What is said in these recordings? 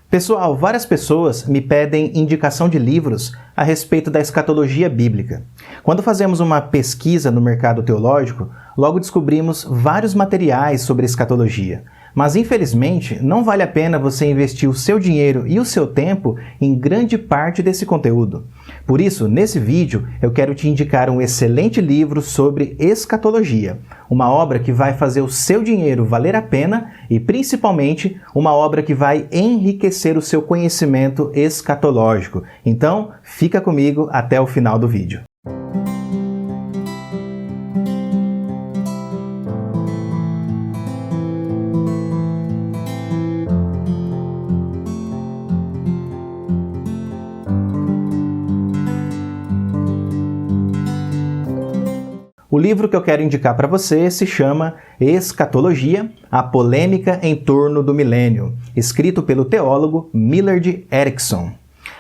Pessoal, várias pessoas me pedem indicação de livros a respeito da escatologia bíblica. Quando fazemos uma pesquisa no mercado teológico, logo descobrimos vários materiais sobre escatologia. Mas, infelizmente, não vale a pena você investir o seu dinheiro e o seu tempo em grande parte desse conteúdo. Por isso, nesse vídeo, eu quero te indicar um excelente livro sobre escatologia, uma obra que vai fazer o seu dinheiro valer a pena e, principalmente, uma obra que vai enriquecer o seu conhecimento escatológico. Então, fica comigo até o final do vídeo. O livro que eu quero indicar para você se chama Escatologia, a polêmica em torno do milênio, escrito pelo teólogo Millard Erickson.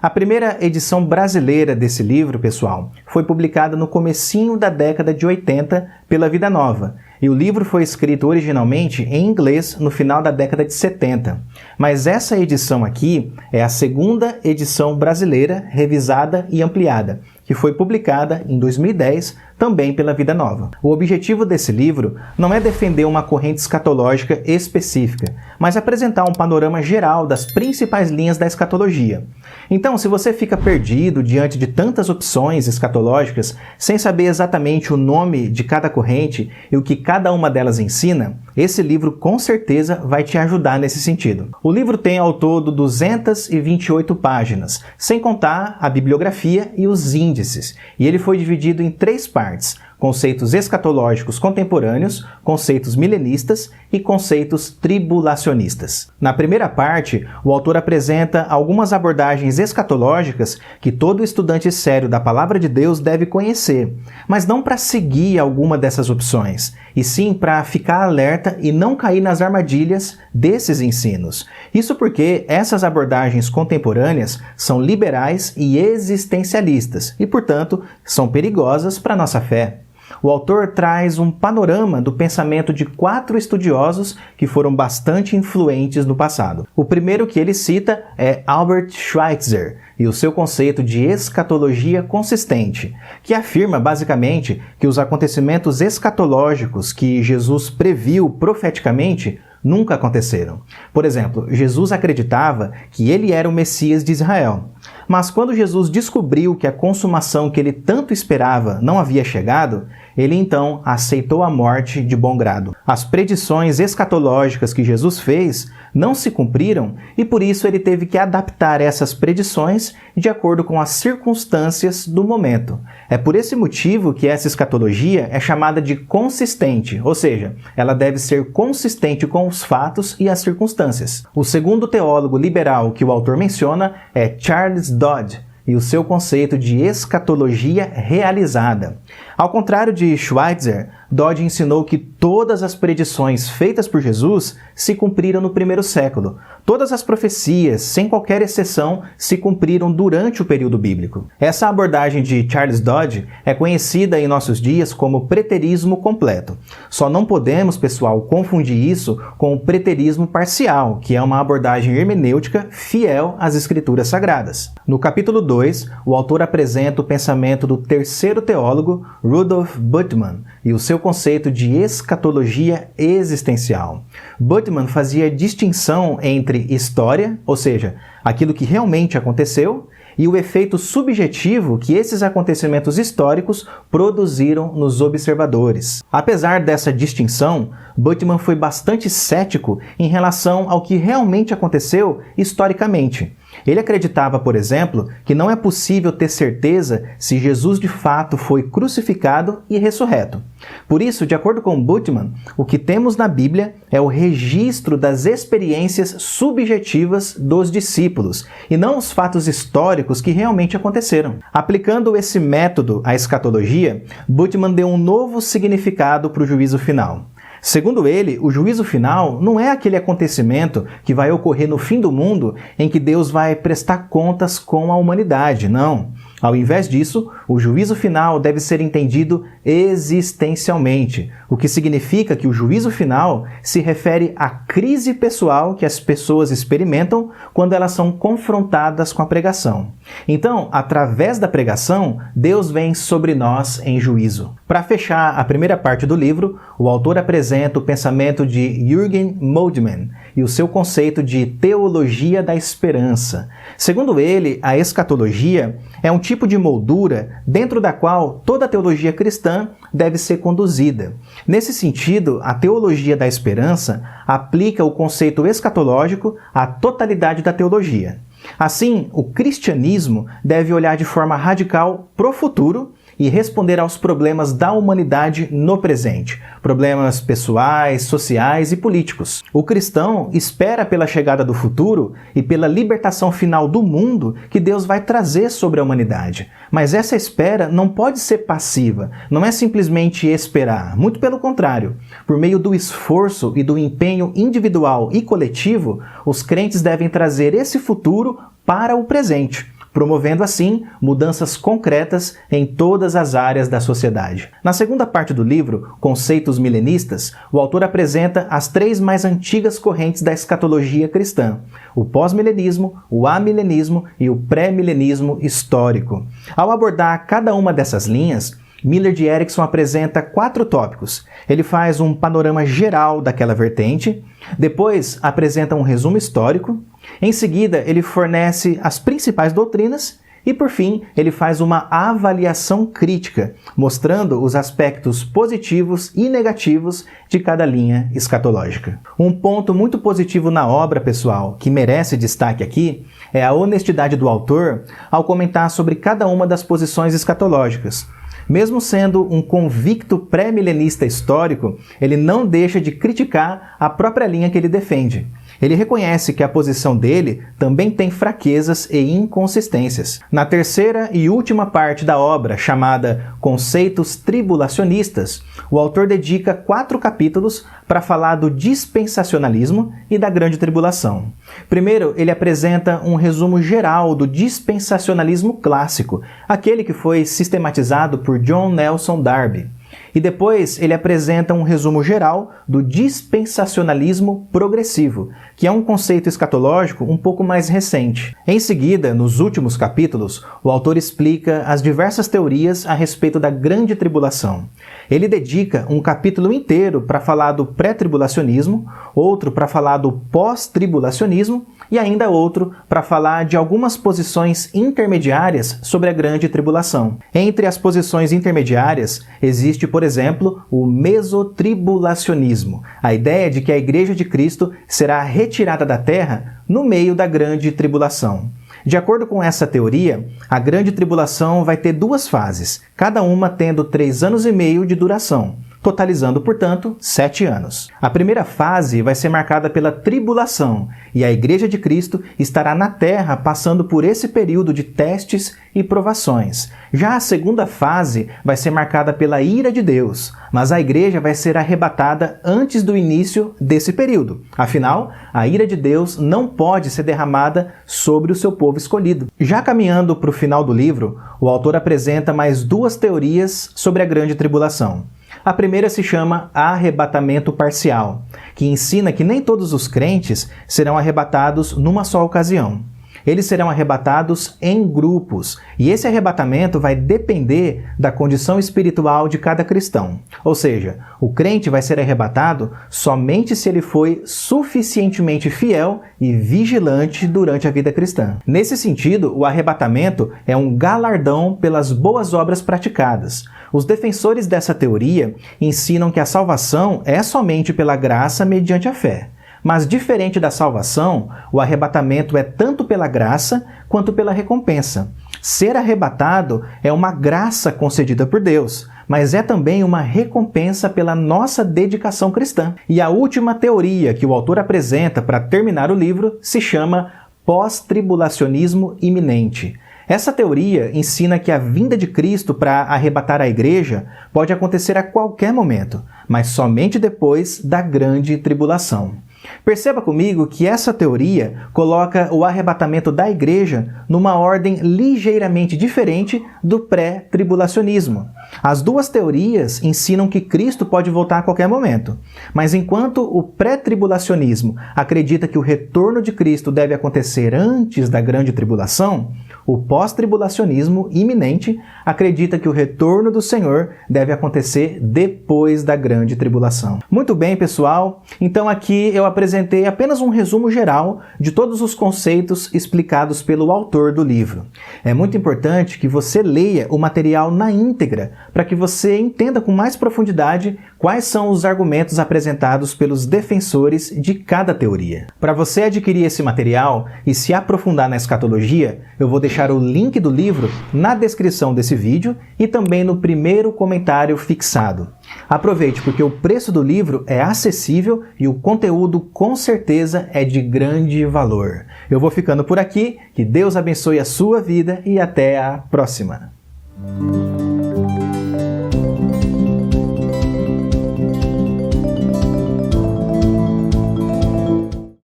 A primeira edição brasileira desse livro, pessoal, foi publicada no comecinho da década de 80 pela Vida Nova, e o livro foi escrito originalmente em inglês no final da década de 70. Mas essa edição aqui é a segunda edição brasileira revisada e ampliada, que foi publicada em 2010 também pela Vida Nova. O objetivo desse livro não é defender uma corrente escatológica específica, mas apresentar um panorama geral das principais linhas da escatologia. Então, se você fica perdido diante de tantas opções escatológicas, sem saber exatamente o nome de cada corrente e o que cada uma delas ensina, esse livro com certeza vai te ajudar nesse sentido. O livro tem ao todo 228 páginas, sem contar a bibliografia e os índices, e ele foi dividido em 3 partes: conceitos escatológicos contemporâneos, conceitos milenistas e conceitos tribulacionistas. Na primeira parte, o autor apresenta algumas abordagens escatológicas que todo estudante sério da Palavra de Deus deve conhecer, mas não para seguir alguma dessas opções, e sim para ficar alerta e não cair nas armadilhas desses ensinos. Isso porque essas abordagens contemporâneas são liberais e existencialistas e, portanto, são perigosas para a nossa fé. O autor traz um panorama do pensamento de 4 estudiosos que foram bastante influentes no passado. O primeiro que ele cita é Albert Schweitzer e o seu conceito de escatologia consistente, que afirma basicamente que os acontecimentos escatológicos que Jesus previu profeticamente nunca aconteceram. Por exemplo, Jesus acreditava que ele era o Messias de Israel. Mas quando Jesus descobriu que a consumação que ele tanto esperava não havia chegado, ele então aceitou a morte de bom grado. As predições escatológicas que Jesus fez não se cumpriram e por isso ele teve que adaptar essas predições de acordo com as circunstâncias do momento. É por esse motivo que essa escatologia é chamada de consistente, ou seja, ela deve ser consistente com os fatos e as circunstâncias. O segundo teólogo liberal que o autor menciona é Charles Dodd e o seu conceito de escatologia realizada. Ao contrário de Schweitzer, Dodd ensinou que todas as predições feitas por Jesus se cumpriram no primeiro século. Todas as profecias, sem qualquer exceção, se cumpriram durante o período bíblico. Essa abordagem de Charles Dodd é conhecida em nossos dias como preterismo completo. Só não podemos, pessoal, confundir isso com o preterismo parcial, que é uma abordagem hermenêutica fiel às Escrituras Sagradas. No capítulo 2, o autor apresenta o pensamento do terceiro teólogo, Rudolf Bultmann, e o seu conceito de escatologia existencial. Bultmann fazia distinção entre história, ou seja, aquilo que realmente aconteceu, e o efeito subjetivo que esses acontecimentos históricos produziram nos observadores. Apesar dessa distinção, Bultmann foi bastante cético em relação ao que realmente aconteceu historicamente. Ele acreditava, por exemplo, que não é possível ter certeza se Jesus de fato foi crucificado e ressurreto. Por isso, de acordo com Bultmann, o que temos na Bíblia é o registro das experiências subjetivas dos discípulos, e não os fatos históricos que realmente aconteceram. Aplicando esse método à escatologia, Bultmann deu um novo significado para o juízo final. Segundo ele, o juízo final não é aquele acontecimento que vai ocorrer no fim do mundo em que Deus vai prestar contas com a humanidade, não. Ao invés disso, o juízo final deve ser entendido existencialmente, o que significa que o juízo final se refere à crise pessoal que as pessoas experimentam quando elas são confrontadas com a pregação. Então, através da pregação, Deus vem sobre nós em juízo. Para fechar a primeira parte do livro, o autor apresenta o pensamento de Jürgen Moltmann e o seu conceito de teologia da esperança. Segundo ele, a escatologia é um tipo de moldura dentro da qual toda a teologia cristã deve ser conduzida. Nesse sentido, a teologia da esperança aplica o conceito escatológico à totalidade da teologia. Assim, o cristianismo deve olhar de forma radical para o futuro e responder aos problemas da humanidade no presente, problemas pessoais, sociais e políticos. O cristão espera pela chegada do futuro e pela libertação final do mundo que Deus vai trazer sobre a humanidade. Mas essa espera não pode ser passiva, não é simplesmente esperar, muito pelo contrário. Por meio do esforço e do empenho individual e coletivo, os crentes devem trazer esse futuro para o presente, promovendo assim mudanças concretas em todas as áreas da sociedade. Na segunda parte do livro, Conceitos Milenistas, o autor apresenta as três mais antigas correntes da escatologia cristã: o pós-milenismo, o amilenismo e o pré-milenismo histórico. Ao abordar cada uma dessas linhas, Millard Erickson apresenta 4 tópicos. Ele faz um panorama geral daquela vertente, depois apresenta um resumo histórico, em seguida ele fornece as principais doutrinas e, por fim, ele faz uma avaliação crítica, mostrando os aspectos positivos e negativos de cada linha escatológica. Um ponto muito positivo na obra, pessoal, que merece destaque aqui, é a honestidade do autor ao comentar sobre cada uma das posições escatológicas. Mesmo sendo um convicto pré-milenista histórico, ele não deixa de criticar a própria linha que ele defende. Ele reconhece que a posição dele também tem fraquezas e inconsistências. Na terceira e última parte da obra, chamada Conceitos Tribulacionistas, o autor dedica 4 capítulos para falar do dispensacionalismo e da grande tribulação. Primeiro, ele apresenta um resumo geral do dispensacionalismo clássico, aquele que foi sistematizado por John Nelson Darby. E depois ele apresenta um resumo geral do dispensacionalismo progressivo, que é um conceito escatológico um pouco mais recente. Em seguida, nos últimos capítulos, o autor explica as diversas teorias a respeito da grande tribulação. Ele dedica um capítulo inteiro para falar do pré-tribulacionismo, outro para falar do pós-tribulacionismo e ainda outro para falar de algumas posições intermediárias sobre a grande tribulação. Entre as posições intermediárias existe, por exemplo, o mesotribulacionismo, a ideia de que a Igreja de Cristo será retirada da terra no meio da grande tribulação. De acordo com essa teoria, a grande tribulação vai ter 2 fases, cada uma tendo 3 anos e meio de duração, totalizando, portanto, 7 anos. A primeira fase vai ser marcada pela tribulação, e a Igreja de Cristo estará na Terra passando por esse período de testes e provações. Já a segunda fase vai ser marcada pela ira de Deus, mas a Igreja vai ser arrebatada antes do início desse período. Afinal, a ira de Deus não pode ser derramada sobre o seu povo escolhido. Já caminhando para o final do livro, o autor apresenta mais 2 teorias sobre a grande tribulação. A primeira se chama arrebatamento parcial, que ensina que nem todos os crentes serão arrebatados numa só ocasião. Eles serão arrebatados em grupos, e esse arrebatamento vai depender da condição espiritual de cada cristão. Ou seja, o crente vai ser arrebatado somente se ele foi suficientemente fiel e vigilante durante a vida cristã. Nesse sentido, o arrebatamento é um galardão pelas boas obras praticadas. Os defensores dessa teoria ensinam que a salvação é somente pela graça mediante a fé. Mas diferente da salvação, o arrebatamento é tanto pela graça quanto pela recompensa. Ser arrebatado é uma graça concedida por Deus, mas é também uma recompensa pela nossa dedicação cristã. E a última teoria que o autor apresenta para terminar o livro se chama pós-tribulacionismo iminente. Essa teoria ensina que a vinda de Cristo para arrebatar a igreja pode acontecer a qualquer momento, mas somente depois da grande tribulação. Perceba comigo que essa teoria coloca o arrebatamento da igreja numa ordem ligeiramente diferente do pré-tribulacionismo. As duas teorias ensinam que Cristo pode voltar a qualquer momento, mas enquanto o pré-tribulacionismo acredita que o retorno de Cristo deve acontecer antes da grande tribulação, o pós-tribulacionismo iminente acredita que o retorno do Senhor deve acontecer depois da grande tribulação. Muito bem, pessoal, então aqui eu apresentei apenas um resumo geral de todos os conceitos explicados pelo autor do livro. É muito importante que você leia o material na íntegra para que você entenda com mais profundidade quais são os argumentos apresentados pelos defensores de cada teoria. Para você adquirir esse material e se aprofundar na escatologia, eu vou deixar o link do livro na descrição desse vídeo e também no primeiro comentário fixado. Aproveite, porque o preço do livro é acessível e o conteúdo com certeza é de grande valor. Eu vou ficando por aqui, que Deus abençoe a sua vida e até a próxima!